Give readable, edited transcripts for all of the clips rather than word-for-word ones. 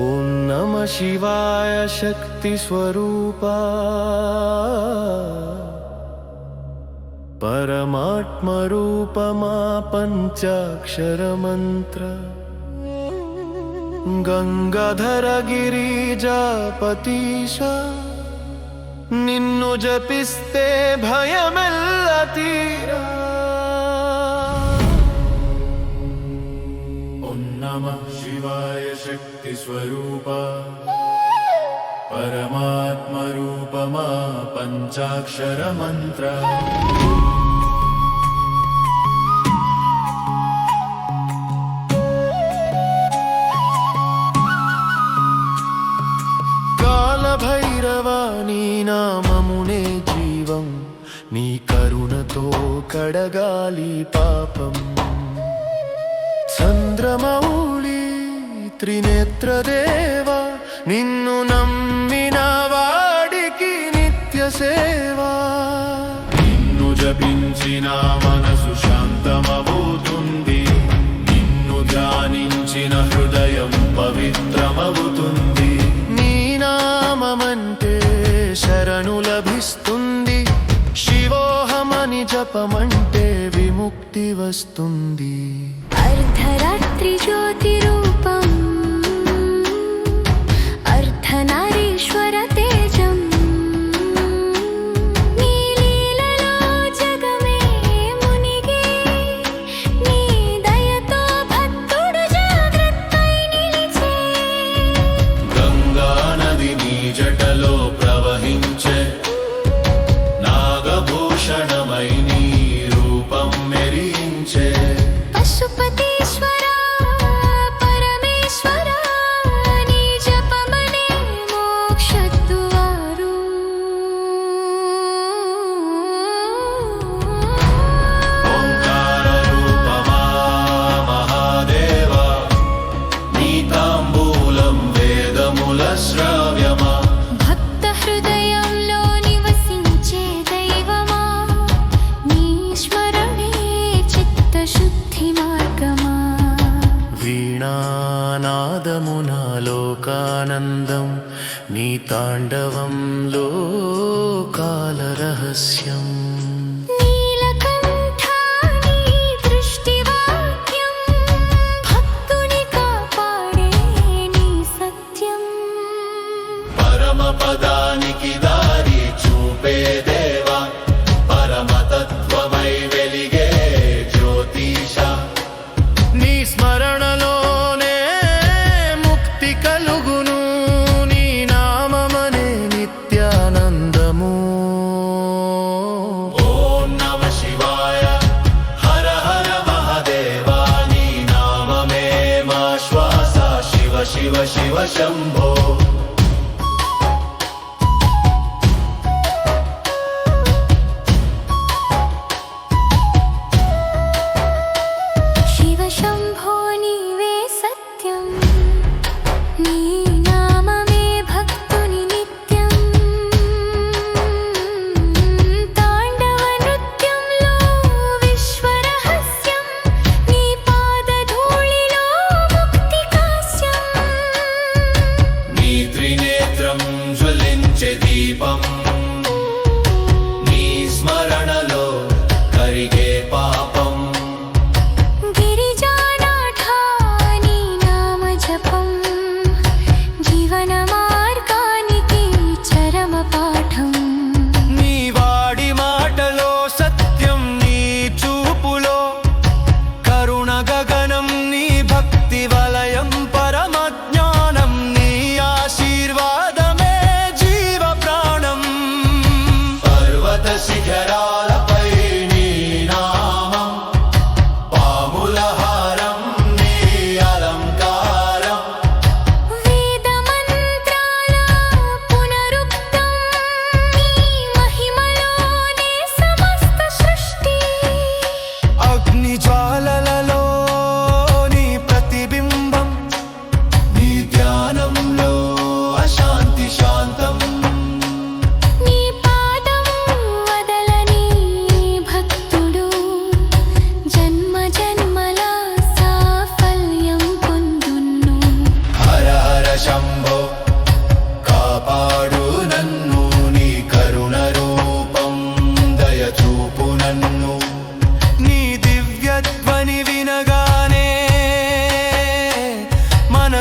ఓం నమ శివాయ శక్తి స్వరూపా పరమాత్మ రూపమా పంచాక్షర మంత్ర గంగాధర గిరిజాపతీశ నిన్ను జపిస్తే భయమెల్ల తీరా. ఓం నమః శివాయ శక్తి స్వరూపా పరమాత్మ రూపమా పంచాక్షర మంత్ర కాలభైరవా నీ నామమునే జీవం నీ కరుణతో కడగాలి పాపం. చంద్రమౌళి త్రినేత్రదేవ నిన్ను నమ్మిన వాడికి నిత్య సేవా. నిన్ను జపించిన మనసు శాంతమవుతుంది, నిన్ను ధ్యానించిన హృదయం పవిత్రమవుతుంది. నీ నామమంటే శరణు లభిస్తుంది, శివోహమని జపమంటే విముక్తి వస్తుంది. అర్ధరాత్రి జ్యోతి రూపం అర్ధనారీశ్వర తేజం నీ లీలలో జగమే మునిగే నీ దయతో భక్తుడు జాగ్రత్తై నిలిచే. గంగా నది నీ జటలో ప్రవహించే, నాగభూషణమై నీ రూపం మెరించే. పశుపతీశ్వర పరమేశ్వర నీ జపమనే మోక్షద్వారు. ఓంకార రూపమా మహాదేవా నీ తాంబూలం వేదముల శ్రావ్యమా. భక్త హృదయంలో నివసించే దైవమా నీ స్మరణే చిత్తశుద్ధి మార్గమా. వీణానాదమున లోకానందం నీ తాండవంలో కాలరహస్యం. నీలకంఠా నీ దృష్టివాక్యం భక్తుని కాపాడే నీ సత్యం. పరమపదానికి దారి చూపే దేవా, పరమతత్వమై వెలిగే జ్యోతిష. నీ స్మరణలోనే ముక్తి కలుగును, నీ నామమనే నిత్యానందము. ఓం నమ శివాయ హర హర మహాదేవా నీ నామమే మా శ్వాస. శివ శివ శివ శంభో. శివ శంభో నీవే సత్యం, నీ నామమే భక్తుని నిత్యం. తాండవ నృత్యంలో విశ్వరహస్యం, నీ పాదధూళిలో ముక్తి కాస్యం.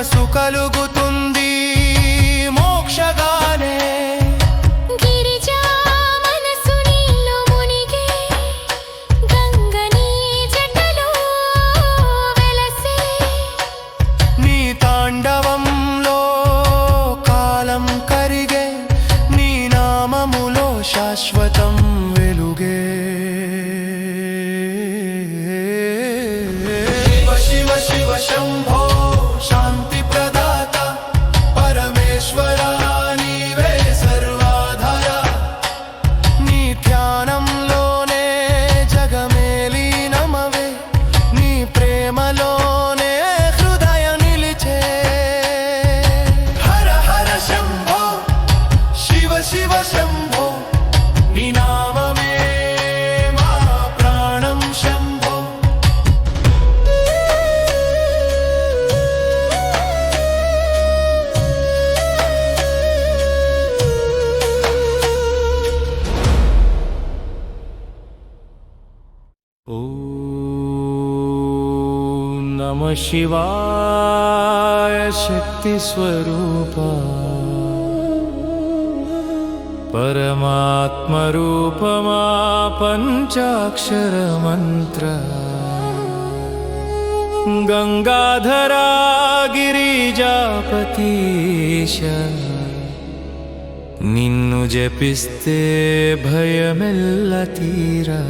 మనసు కలుగుతుంది మోక్షగానే. గిరిజా మనసు నీలో మునిగే గంగ నీ జటలో వెలసే. నీ తాండవంలో కాలం కరిగే, నీ నామములో శాశ్వతం వెలుగే. శివ శివ శంభో శాంతి ప్రదాత పరమేశ్వరా నీవే సర్వాధార. నీ ధ్యానంలోనే జగమేలి నమవే, నీ ప్రేమలోనే హృదయ నిలిచే. హర హర శంభో శివ శివ శంభో, నీ నామమే మా ప్రాణం శంభో. ఓం నమః శివాయ శక్తి స్వరూపా పరమాత్మ రూపమా పంచాక్షర మంత్ర. గంగాధరా గిరిజాపతీశ, నిన్ను జపిస్తే భయమెల్ల తీరా.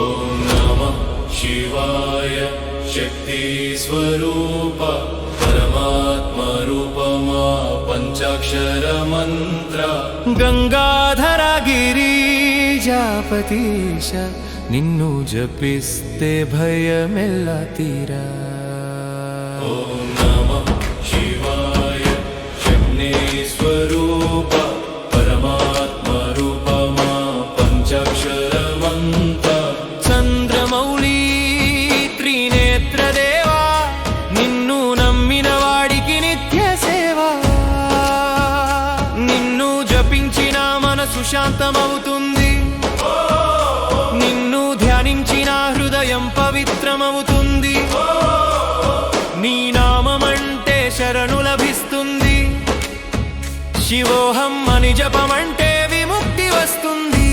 ఓం నమః శివాయ శక్తి స్వరూప పరమాత్మ రూపమా పంచాక్షర మంత్ర. గంగాధర గిరిజాపతీశ, నిన్ను జపిస్తే భయమెల్ల తీరా. ఓం నమః శివాయ శక్తి స్వరూప పరమాత్మ రూపమా పంచాక్షర మంత్ర. చంద్రమౌళి త్రినేత్రదేవా, నిన్ను నమ్మిన వాడికి నిత్య సేవ. నిన్ను జపించిన మనసు శాంతమవుతుంది, నిన్ను ధ్యానించిన హృదయం పవిత్రమవుతుంది. నీ నామమంటే శరణు లభిస్తుంది, శివోహం అని జపమంటే విముక్తి వస్తుంది.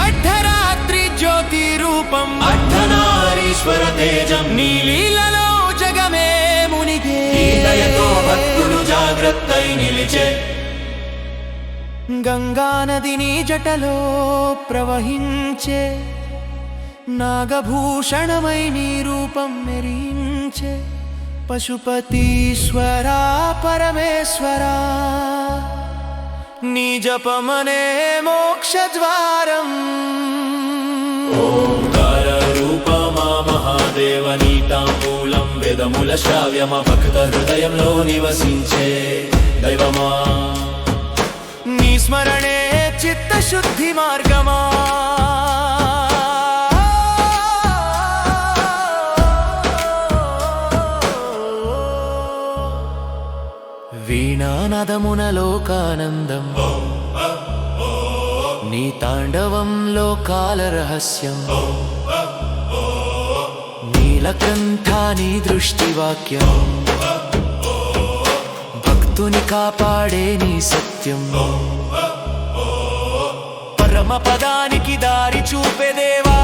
అర్ధరాత్రి జ్యోతి రూపం అర్ధనారీశ్వర తేజం, నీ లీలలో జగమే మునిగే. దయతో భక్తులు జాగ్రత్తై నిలిచే. గంగానది నీ జటలో ప్రవహించే, నాగభూషణమై నీ రూపం మెరించే. పశుపతీశ్వరా పరమేశ్వరా, నీ జపమనే మోక్షద్వారం. ఓంకార రూపమా మహాదేవ, నీ తాంబూలం వేదముల శ్రావ్యమా భక్త హృదయంలో నివసించే దైవమా. నీ స్మరణే చిత్తశుద్ధి మార్గమా. వీణానాదమున లోకానందం, నీ తాండవంలో కాలరహస్యం. నీలకంఠా నీ దృష్టివాక్యం, భక్తుని కాపాడే నీ సత్యం. పరమ పదానికి దారి చూపెదేవా,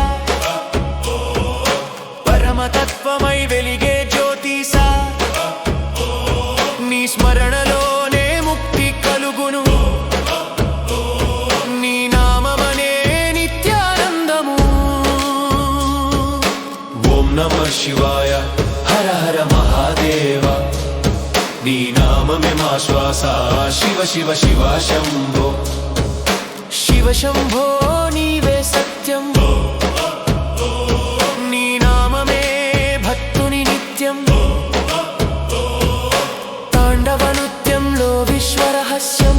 పరమతత్వమై వెలిగే జ్యోతిసా. నీ స్మరణలోనే ముక్తి కలుగును, నీ నామమనే నిత్యానందము. ఓం నమః శివాయ హర హర మహాదేవ, నీ నామమే మా శ్వాస. శివ శివ శివ శంభో శివ శంభో, నీవే సత్యం. నీ నామమే భక్తుని నిత్యం. తాండవ నృత్యంలో విశ్వరహస్యం,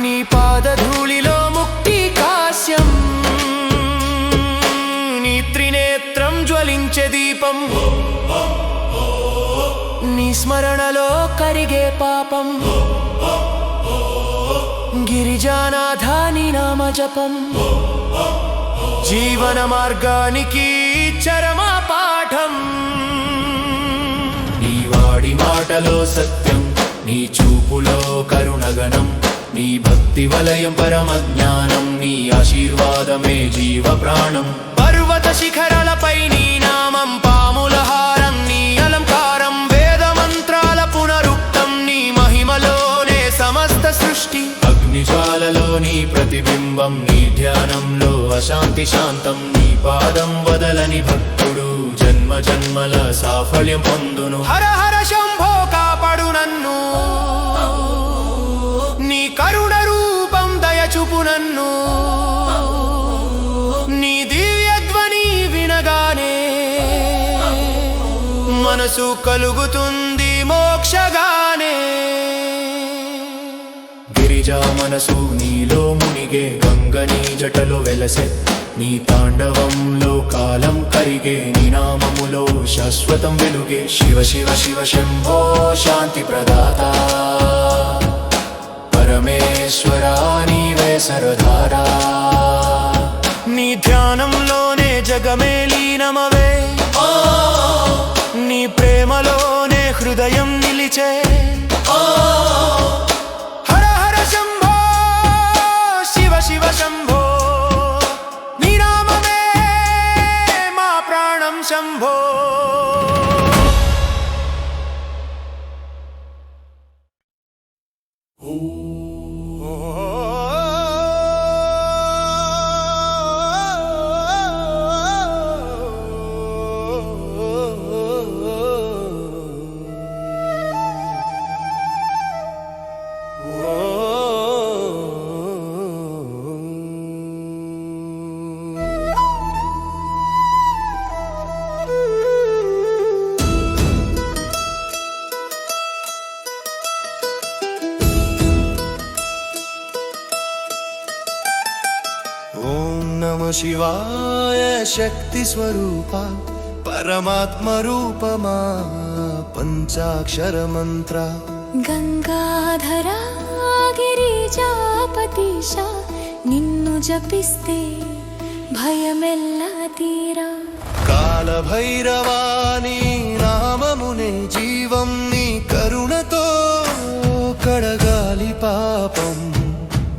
నీ పాదధూళిలో ముక్తి కాస్యం. నీ త్రినేత్రం జ్వలించే దీపం, నీ స్మరణలో కరిగే పాపం. గిరిజానాథాని నామ జపం జీవన మార్గానికి చరమా పాఠం. నీ వాడి మాటలో సత్యం, నీ చూపులో కరుణగణం, నీ భక్తి వలయం పరమజ్ఞానం, నీ ఆశీర్వాదమే జీవ ప్రాణం. పర్వత శిఖరాలపై నీ నామం, పాముల హారం నీ అలంకారం, వేద మంత్రాల పునరుక్తం, నీ మహిమలోనే సమస్త సృష్టి. అగ్నిజ్వాలలో నీ ప్రతిబింబం, నీ ధ్యానంలో అశాంతి శాంతం. నీ పాదం వదలని భక్తుడు జన్మ జన్మల సాఫల్యం పొందును. హర హర శంభో కాపాడు నన్ను, నీ కరుణ రూపం దయచూపు నన్ను. నీ దివ్య ధ్వని వినగానే మనసు కలుగుతుంది మోక్షగానే. గిరిజా మనసు నీలో మునిగే, గంగ నీ జటలో వెలసే, నీ తాండవంలో కాలం కరిగే, నీ నామములో శాశ్వతం వెలుగే. శివ శివ శివ శంభో శాంతి ప్రదాత, పరమేశ్వరా నీవే సర్వధారా. నీ ధ్యానంలోనే జగమే లీనమవే, నీ ప్రేమలోనే హృదయం నిలిచే. హర హర శంభో శివ శివ శంభో, నీ నామమే మా ప్రాణం శంభో. శివాయ శక్తి స్వరూప పరమాత్మ రూపమా పంచాక్షర మంత్ర. గంగాధర గిరిజాపతిశ, నిన్ను జపిస్తే భయమెల్లా తీరా. కాల భైరవాని నామమునే జీవం, నీ కరుణతో కడగాలి పాపం.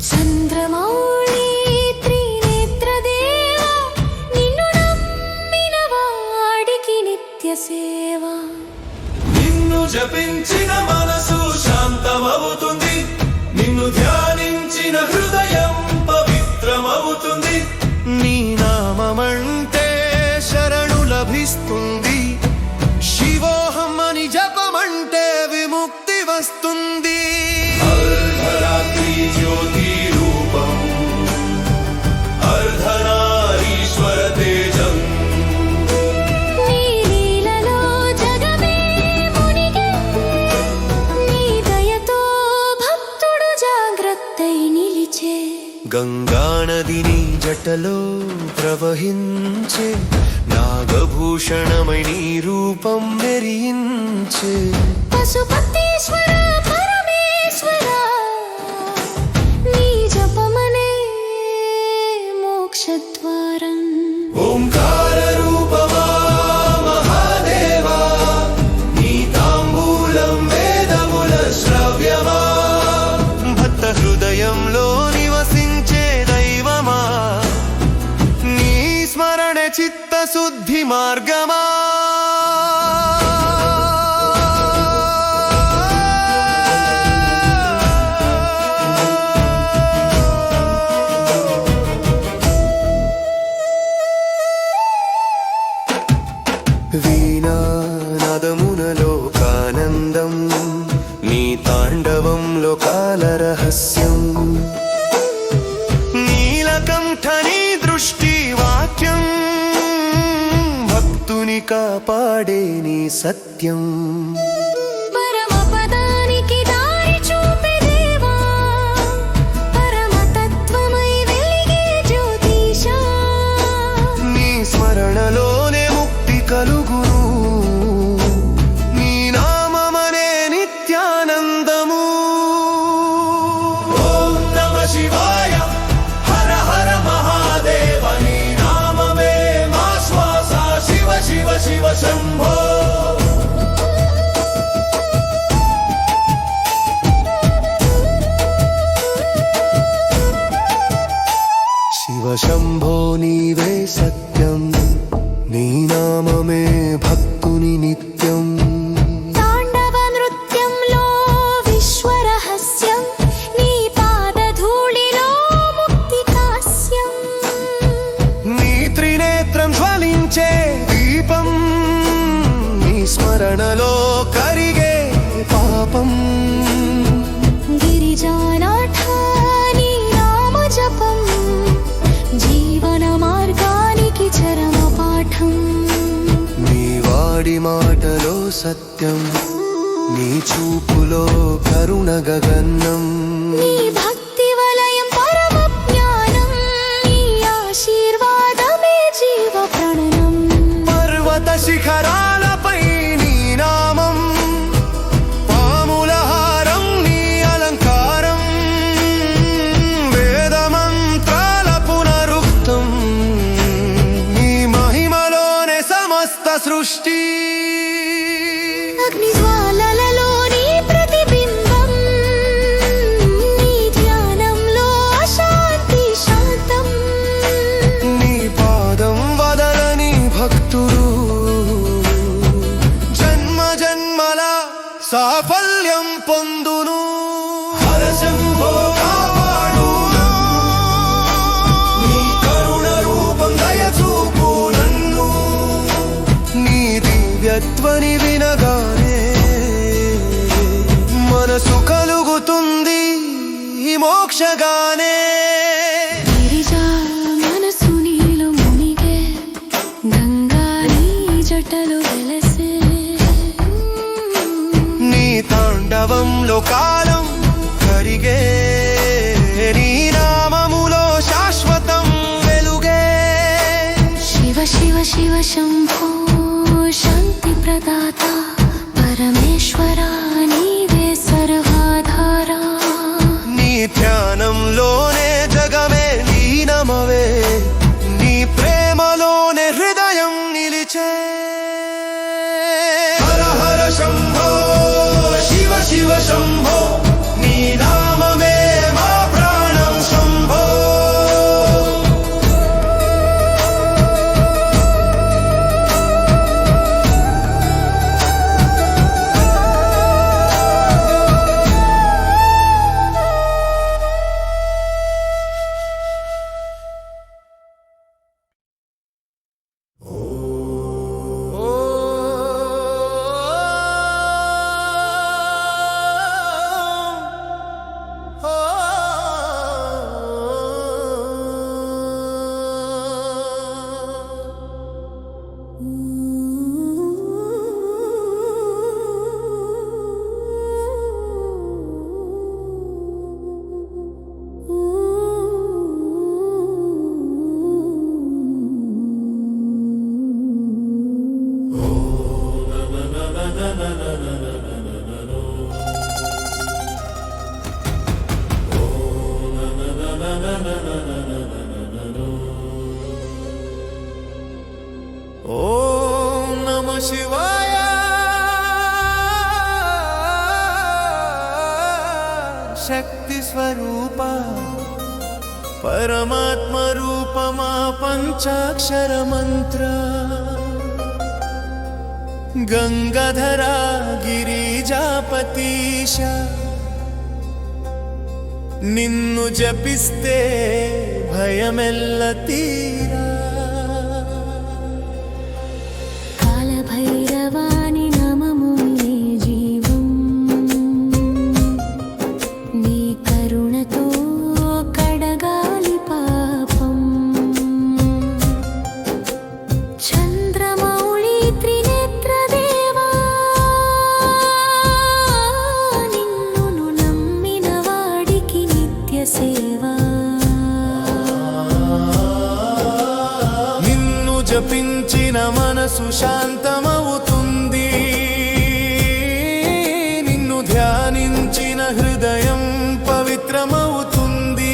చంద్రమౌళి త్రినేత్రదేవా, నిన్ను నమ్మిన వాడికి నిత్య సేవ. నిన్ను జపించిన మనసు శాంతమవుతుంది, నిన్ను ధ్యానించిన హృదయం పవిత్రమవుతుంది. నీ నామమంటే శరణు లభిస్తుంది, శివోహం అని జపమంటే విముక్తి వస్తుంది. అర్ధరాత్రి జ్యోతి రూపం, అర్ధనారీశ్వర తేజం. నీ లీలలో జగమే మునిగే, నీ దయతో భక్తుడు జాగ్రత్తై నిలిచే. గంగానదిని జటలో ప్రవహించే, నాగభూషణమై నీ రూపం మెరించే. పశుపతీశ్వర పరమేశ్వర, నీ జపమనే మోక్షద్వారం. ఓంకార రూపమా మహాదేవా, నీ తాంబూలం వేదముల శ్రవ్యమా. భక్త హృదయంలో నివసించే దైవమా, నీ స్మరణ చిత్తశుద్ధి మార్గమా. వీణానాదమునలో కానందం, నీ తాండవంలో కాలరహస్యం. నీలకంఠని దృష్టి వాక్యం, భక్తుని కాపాడే నీ సత్యం. పరమపదానికి దారి చూపే దేవా, పరమతత్వమై వెలిగే జ్యోతిషా. నీ స్మరణలోనే ముక్తి కలుగును, నీ నామమనే నిత్యానందము. ఓం నమః శివాయ. శంభో నీవే సత్యం నీ నామమే భక్తుని నిత్యం తాండవ నృత్యంలో విశ్వరహస్యం నీ పాదధూళిలో ముక్తి కాస్యం నీ త్రినేత్రం జ్వలించే దీపం నీ స్మరణలో కరిగే పాపం గిరిజానాథ నీ నామ జపం జీవన మార్గానికి చరమ పాఠం నీ వాడి మాటలో సత్యం నీ చూపులో కరుణ గగనం నీ భక్తి వలయం పరమ జ్ఞానం నీ ఆశీర్వాదమే జీవ ప్రణనం పర్వత శిఖరాలపై నీ నామం పాముల హారం నీ అలంకారం వేద మంత్రాల పునరుక్తం నీ మహిమలోనే సమస్త సృష్టి అగ్ని జ్వాలలలో నీ ప్రతిబింబం నీ ధ్యానంలో శాంతి శాంతం నీ పాదం వదలని భక్తుడు జన్మ జన్మల సాఫల్యం పొందును హర శంభో కాపాడు నీ కరుణ రూపం దయచూపు నన్ను నీ దివ్యత్వని వినగానే మనసు కలుగుతుంది మోక్షగానే గిరిజా మనసు నీలో మునిగే గంగా నీ జటలు వెలసే నీ తాండవంలో కాలం కరిగే నీ నామములో శాశ్వతం వెలుగే శివ శివ శివ శంభో శాంతి ప్రదాత పరమేశ్వర నీవే సర్వాధారా నీ ధ్యానంలోనే జగమే లీనమవే నీ ప్రేమలోనే హృదయం నిలిచే హర హర శంభో శివ శివ శంభో నీ నామమే మా ప్రాణం శంభో ఓం నమ శివాయ శక్తి స్వరూప పరమాత్మ రూపమా పంచాక్షర మంత్ర గంగాధర గిరిజాపతీశ నిన్ను జపిస్తే భయమెల్ల తీరా కాలభైరవాని నామము నీ జీవం నీ కరుణతో కడగాలి పాపం చంద్రమౌళి త్రినేత్ర దేవా నిన్ను నమ్మిన వాడికి నిత్య సేవా నిన్ను జపించిన మనసు శాంతమవుతుంది నిన్ను ధ్యానించిన హృదయం పవిత్రమవుతుంది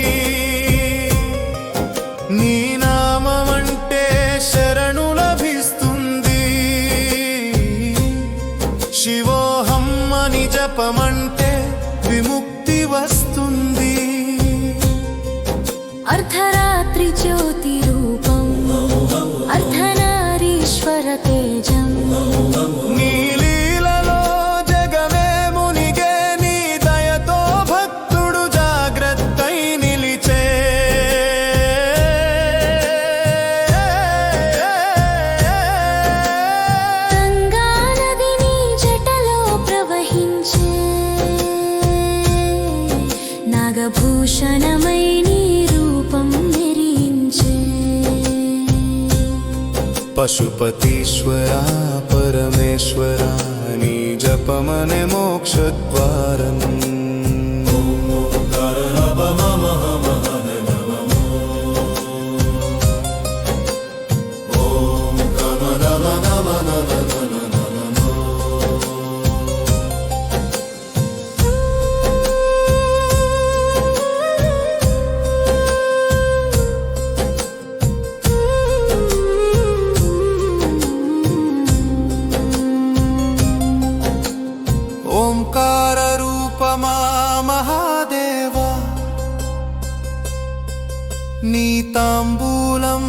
నీ నామమంటే శరణు లభిస్తుంది శివోహం అని జపమంటే విముక్తి వస్తుంది అర్ధరాత్రి త్రిజ్యోతిరూపం అర్ధనారీశ్వర తేజం నీ లీలలో జగమే మునిగే నీ దయతో భక్తుడు జాగ్రత్తై నిలిచే గంగా నది నీ జటలో ప్రవహించే నాగభూషణమై నీ రూపం మెరించే పశుపతీశ్వరా పరమేశ్వరా నీ జపమనే మోక్షద్వారం ఓంకార రూపమా మహాదేవా నీ తాంబూలం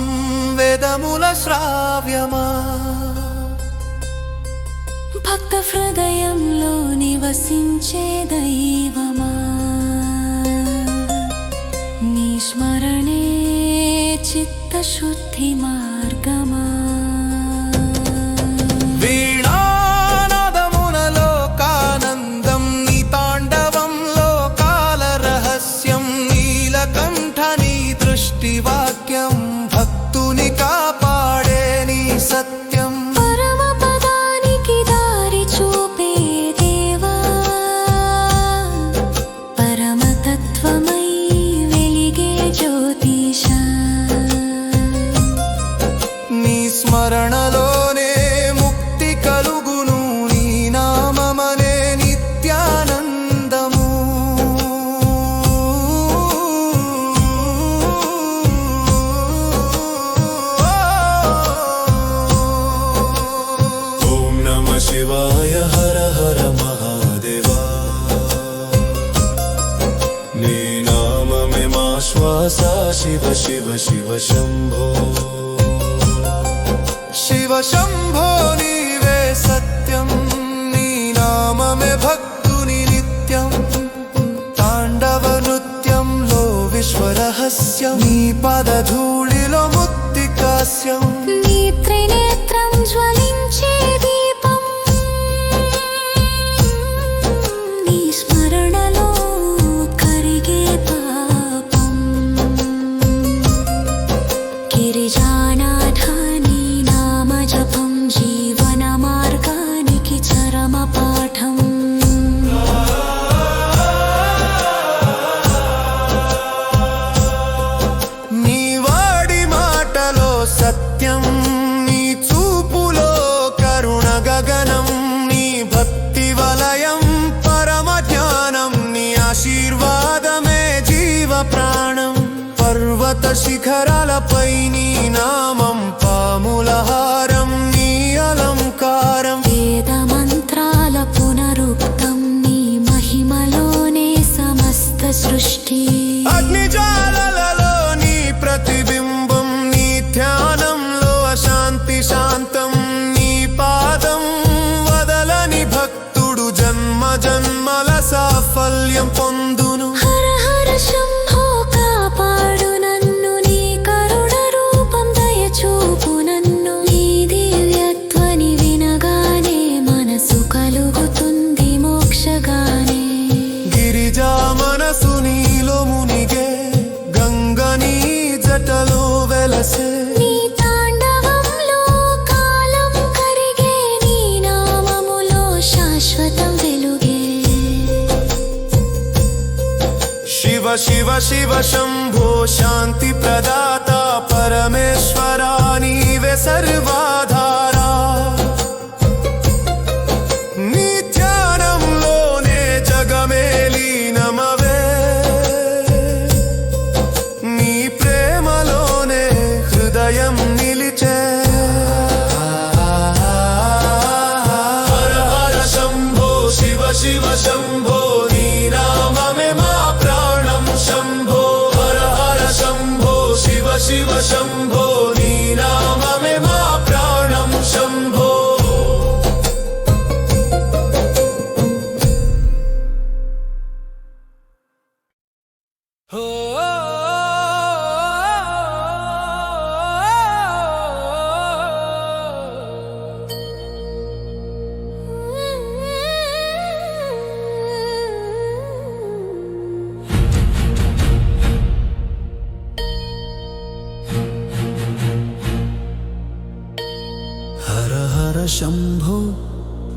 వేదముల శ్రావ్యమా భక్త హృదయంలో నివసించే దైవమా నీ స్మరణే చిత్తశుద్ధి మార్గమా వీణానాదమున లోకానందం నీ తాండవంలో కాల రహస్యం నీలకంఠ నీ దృష్టివాక్యం భక్తుని కాపాడే నీ సత్యం పరమ పదానికి దారి చూపే దేవా పరమతత్వమై వెలిగే జ్యోతిషా నీ స్మరణలోనే ముక్తి కలుగును నీ నామమనే నిత్యానందము ఓం నమః శివాయ హర హర మహాదేవా నీ నామమే మా శ్వాస శివ శివ శివ శంభో శివ శంభో నీవే సత్యం నీ నామమే భక్తుని నిత్యం తాండవ నృత్యంలో విశ్వరహస్యం నీ పదధూళిలో ముక్తికాస్యం నీ త్రినేత్రం జ్వలించే దీపం నీ స్మరణలో కరిగే పాపం గిరిజానాథ నీ నామ జపం జీవన మార్గానికి చరమ పాఠం నీ వాడి మాటలో సత్యం నీ చూపులో కరుణ గగనం నీ భక్తి వలయం పరమ జ్ఞానం నీ ఆశీర్వాదమే జీవ ప్రాణం పర్వత శిఖరాలపై నీ నామం పాముల హారం నీ అలంకారం వేద మంత్రాల పునరుక్తం నీ మహిమలోనే సమస్త సృష్టి అగ్నిజాలలో నీ ప్రతిబింబం నీ ధ్యానంలో అశాంతి శాంతం నీ పాదం వదలని భక్తుడు జన్మ జన్మల సాఫల్యం పొందును హర హర శంభో కాపాడు నన్ను నీ కరుణ రూపం దయచూపు నన్ను నీ దివ్యత్వని వినగానే మనసు కలుగుతుంది మోక్షగానే గిరిజా మనసు నీలో మునిగే గంగ నీ జటలో వెలసే నీ తాండవంలో కాలం కరిగే నీ నామములో శాశ్వతం వెలుగే శివ శివ శివ శంభో శాంతి ప్రదాత పరమేశ్వరా నీవే సర్వాధారా నీ ధ్యానంలోనే జగమే లీనమవే నీ ప్రేమలోనే హృదయం నిలిచే హర హర శంభో శివ శివ శంభో నీ నామమే మా ప్రాణం శంభో హర హర శంభో శంభో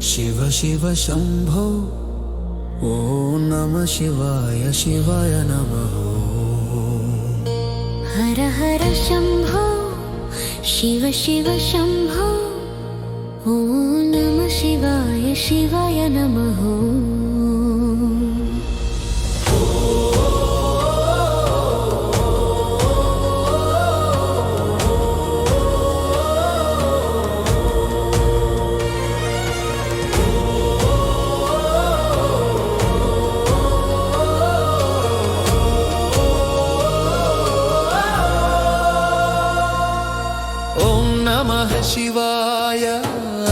శివ శివ శంభో ఓం నమః శివాయ శివాయ నమః హర హర శంభో శివ శివ శంభో ఓం నమః శివాయ శివాయ నమః ఓం నమః శివాయ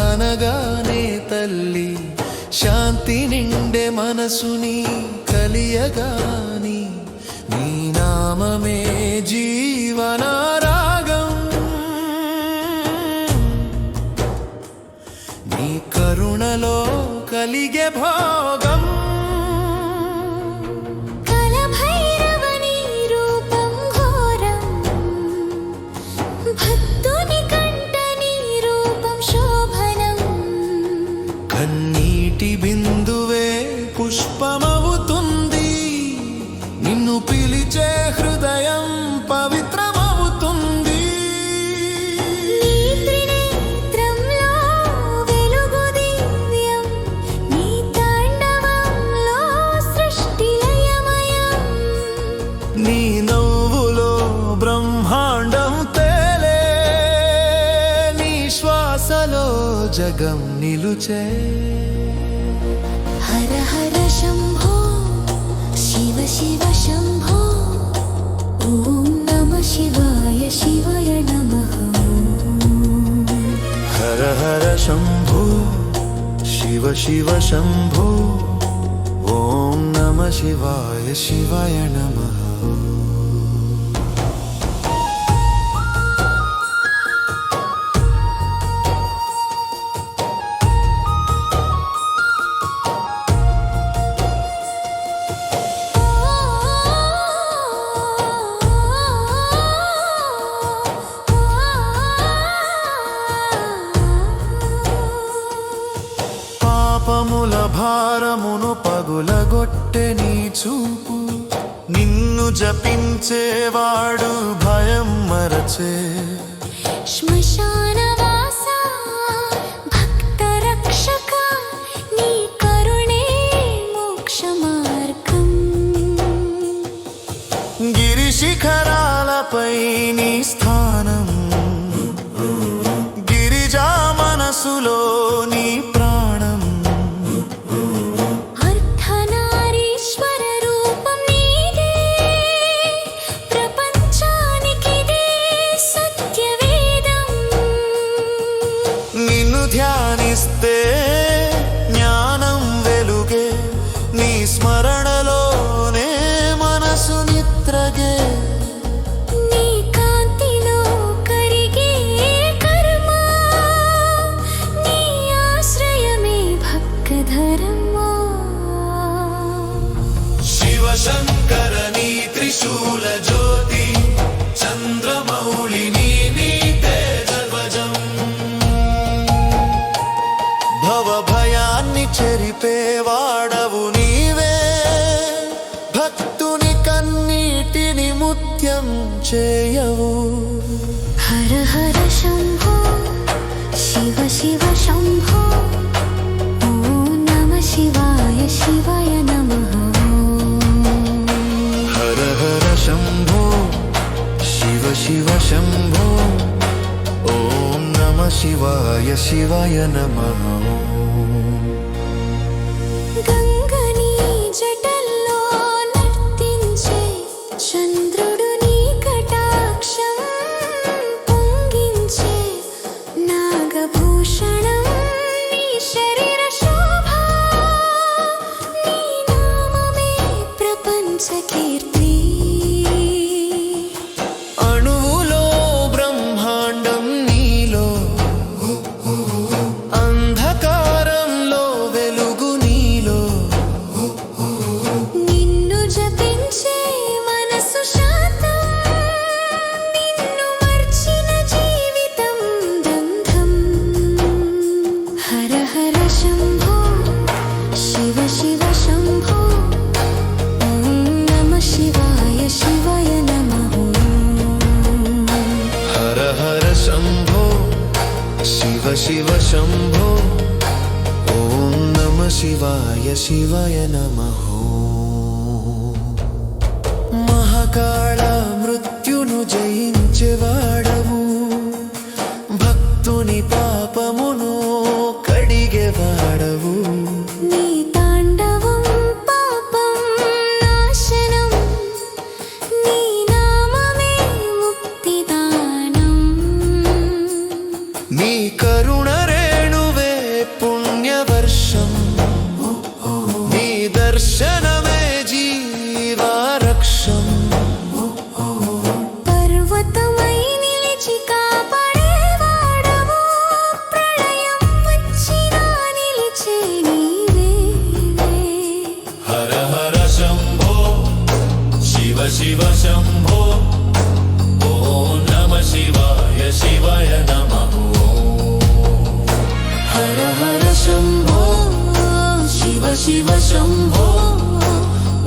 అనగానే తల్లి శాంతి నిండే మనసుని కలియగాని నీ నామమే జీవనారాగం నీ కరుణలో కలిగే భోగం కలభైరవని రూపం ఘోరం భక్తుని కంట నీ రూపం శోభనం కన్నీటి బిందువే పుష్పమవుతుంది నిన్ను పిలిచే హృదయం పవిత్రమవుతుంది నీ త్రినేత్రంలో వెలుగు దివ్యం నీ తాండవంలో సృష్టి లయమయం నీ నవ్వులో బ్రహ్మాండం తేలే నీ శ్వాసలో జగం నిలుచే హర హర శంభో శివ శివ శంభో ఓం నమః శివాయ శివాయ నమః హర హర శంభో శివ శివ శంభో ఓం నమః శివాయ శివాయ నమః పాపముల భారమును పగులగొట్టె నీ చూపు నిన్ను జపించేవాడు భయం మరచే శ్మశానవాస భక్త రక్షక నీ కరుణే మోక్ష మార్గం గిరి శిఖరాలపై నీ స్థానం గిరిజా మనసులో నీ ప్రాణం అర్ధనారీశ్వర రూపం నీదే ప్రపంచానికిదే సత్యవేదం నిన్ను ధ్యానిస్తే జ్ఞానం వెలుగే నీ స్మరణలోనే మనసు నిద్రగే నీ కాంతిలో కరిగే కర్మ నీ ఆశ్రయమే భక్తధర్మా శివ శంకర నీ త్రిశూల జ్యోతి చంద్రమౌళి నీ తేజధ్వజం భవ భయాన్ని చెరిపేవాడవు నీవే భక్తుని కన్నీటిని ముత్యం చేయవు హర హర శంభో శివ శివ శంభో ఓం నమః శివాయ శివాయ నమః హర హర శంభో శివ శివ శంభో ఓం నమః శివాయ శివాయ నమః గంగని జటల్లో నర్తించే చంద్రుడు నీ కటాక్షం పొంగించే నాగభూషణం నీ శరీర శోభ నీ నామమే ప్రపంచ కీర్తి అణువులో బ్రహ్మాండం నీలో అంధకార शिव शम्भो ॐ नमः शिवाय शिवाय नमः महाकाळ मृत्युनु जयिंचेवाडवु भक्तुनि पापमुनु कडिगेवाडवु నీ తాండవం పాపం నాశనం నీ నామమే ముక్తిదానం నీ కరుణ రేణువే పుణ్యవర్షం నీ దర్శనమే జీవారక్షం పర్వతమై నిలిచి కాపాడేవాడవు ప్రళయం వచ్చినా నిలిచే నీవే హర హర శంభో శివ శివ శంభో ఓం నమ శివాయ శివాయ నమః హర హర శంభో శివ శివ శంభో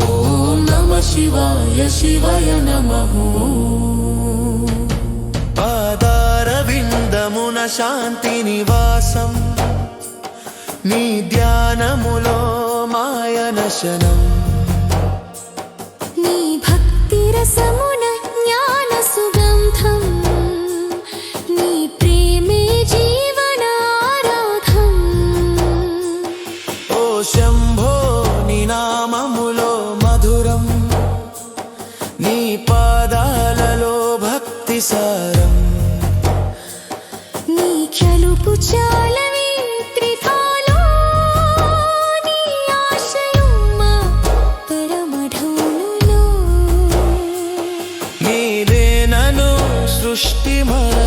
ఓం నమ శివాయ శివాయ నమః పాదారవిందమున శాంతి నివాసం నీ ధ్యానములో మాయనశనం నీ భక్తి రసమున జ్ఞాన సుగంధం నీ ప్రేమే జీవనారాధం ఓ శంభో నీ నామములో మధురం నీ పాదాలలో భక్తి సారం నీ చలుపు చాలవి త్రికాలో నీ ఆశయం మా పరమఢౌనులో నీవే నన్ను సృష్టి మన